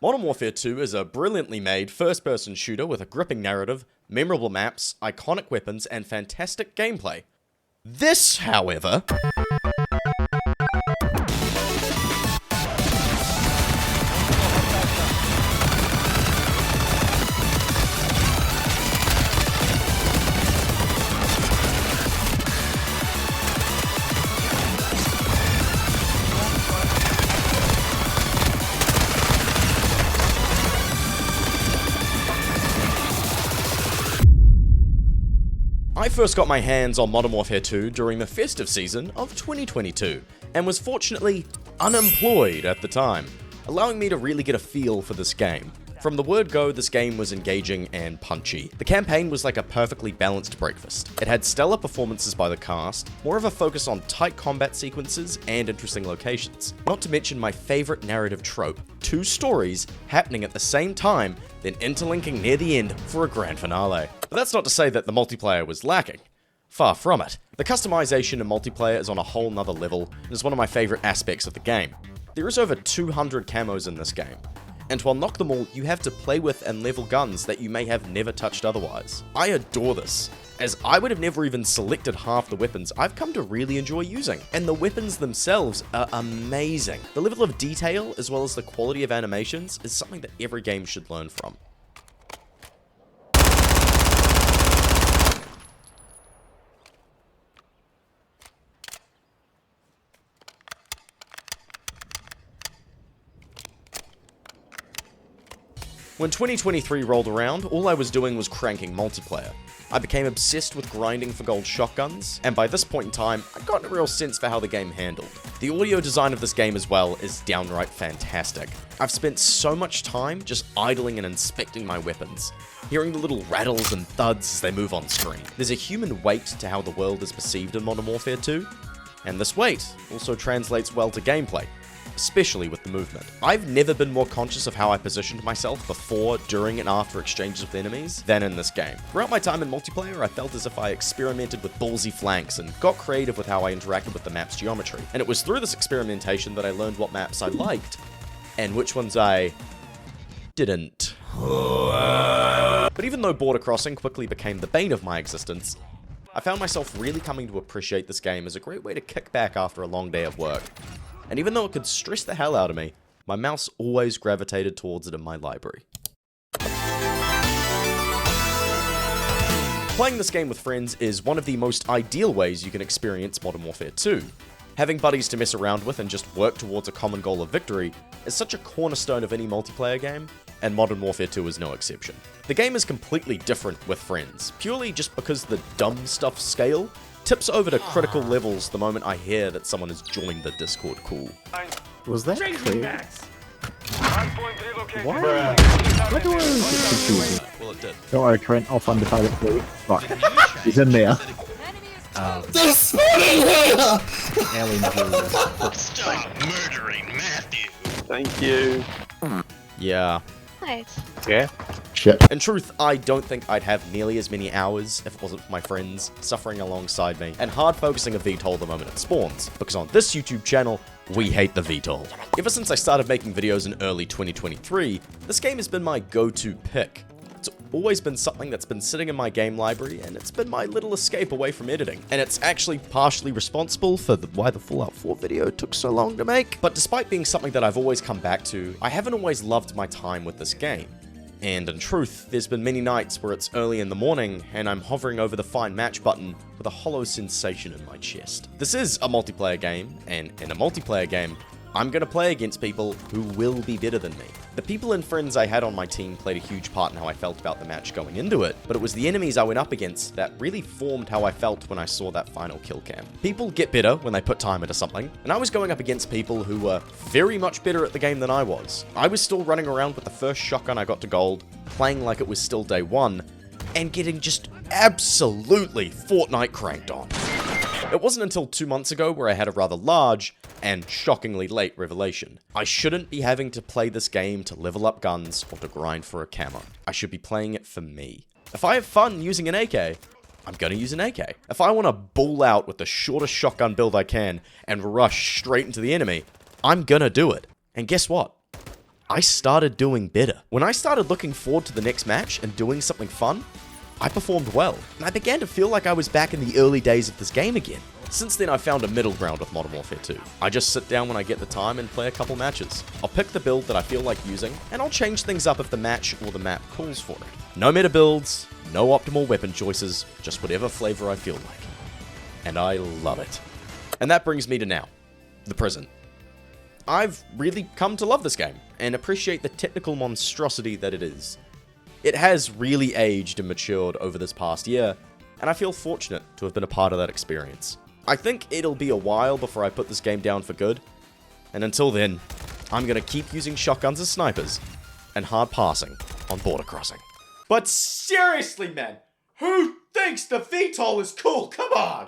Modern Warfare 2 is a brilliantly made first-person shooter with a gripping narrative, memorable maps, iconic weapons, and fantastic gameplay. This, however... I first got my hands on Modern Warfare 2 during the festive season of 2022, and was fortunately unemployed at the time, allowing me to really get a feel for this game. From the word go, this game was engaging and punchy. The campaign was like a perfectly balanced breakfast. It had stellar performances by the cast, more of a focus on tight combat sequences and interesting locations. Not to mention my favorite narrative trope, two stories happening at the same time, then interlinking near the end for a grand finale. But that's not to say that the multiplayer was lacking. Far from it. The customization in multiplayer is on a whole nother level, and is one of my favorite aspects of the game. There is over 200 camos in this game, and to unlock them all, you have to play with and level guns that you may have never touched otherwise. I adore this, as I would have never even selected half the weapons I've come to really enjoy using, and the weapons themselves are amazing. The level of detail, as well as the quality of animations, is something that every game should learn from. When 2023 rolled around, all I was doing was cranking multiplayer. I became obsessed with grinding for gold shotguns, and by this point in time, I'd gotten a real sense for how the game handled. The audio design of this game as well is downright fantastic. I've spent so much time just idling and inspecting my weapons, hearing the little rattles and thuds as they move on screen. There's a human weight to how the world is perceived in Modern Warfare 2, and this weight also translates well to gameplay, especially with the movement. I've never been more conscious of how I positioned myself before, during, and after exchanges with enemies than in this game. Throughout my time in multiplayer, I felt as if I experimented with ballsy flanks and got creative with how I interacted with the map's geometry. And it was through this experimentation that I learned what maps I liked and which ones I didn't. But even though border crossing quickly became the bane of my existence, I found myself really coming to appreciate this game as a great way to kick back after a long day of work. And even though it could stress the hell out of me, my mouse always gravitated towards it in my library. Playing this game with friends is one of the most ideal ways you can experience Modern Warfare 2. Having buddies to mess around with and just work towards a common goal of victory is such a cornerstone of any multiplayer game, and Modern Warfare 2 is no exception. The game is completely different with friends, purely just because the dumb stuff scale tips over to critical levels the moment I hear that someone has joined the Discord call. Was that clear? What? Why do I get confused? Well, it did. Don't worry, Trent, I'll find the pilot for you. Right, he's in there. There's one in here! Stop murdering Matthew! Thank you. Yeah. Nice. Yeah? Shit. In truth, I don't think I'd have nearly as many hours if it wasn't for my friends suffering alongside me and hard focusing a VTOL the moment it spawns, because on this YouTube channel, we hate the VTOL. Ever since I started making videos in early 2023, this game has been my go-to pick. It's always been something that's been sitting in my game library, and it's been my little escape away from editing. And it's actually partially responsible for why the Fallout 4 video took so long to make. But despite being something that I've always come back to, I haven't always loved my time with this game. And in truth, there's been many nights where it's early in the morning and I'm hovering over the find match button with a hollow sensation in my chest. This is a multiplayer game, and in a multiplayer game, I'm gonna play against people who will be better than me. The people and friends I had on my team played a huge part in how I felt about the match going into it, but it was the enemies I went up against that really formed how I felt when I saw that final kill cam. People get better when they put time into something, and I was going up against people who were very much better at the game than I was. I was still running around with the first shotgun I got to gold, playing like it was still day one, and getting just absolutely Fortnite cranked on. It wasn't until 2 months ago where I had a rather large and shockingly late revelation. I shouldn't be having to play this game to level up guns or to grind for a camo. I should be playing it for me. If I have fun using an AK, I'm gonna use an AK. If I want to ball out with the shortest shotgun build I can and rush straight into the enemy, I'm gonna do it. And guess what? I started doing better. When I started looking forward to the next match and doing something fun, I performed well, and I began to feel like I was back in the early days of this game again. Since then, I found a middle ground with Modern Warfare 2. I just sit down when I get the time and play a couple matches. I'll pick the build that I feel like using, and I'll change things up if the match or the map calls for it. No meta builds, no optimal weapon choices, just whatever flavor I feel like. And I love it. And that brings me to now, the present. I've really come to love this game, and appreciate the technical monstrosity that it is. It has really aged and matured over this past year, and I feel fortunate to have been a part of that experience. I think it'll be a while before I put this game down for good, and until then, I'm gonna keep using shotguns as snipers, and hard passing on border crossing. But seriously, man, who thinks the VTOL is cool? Come on!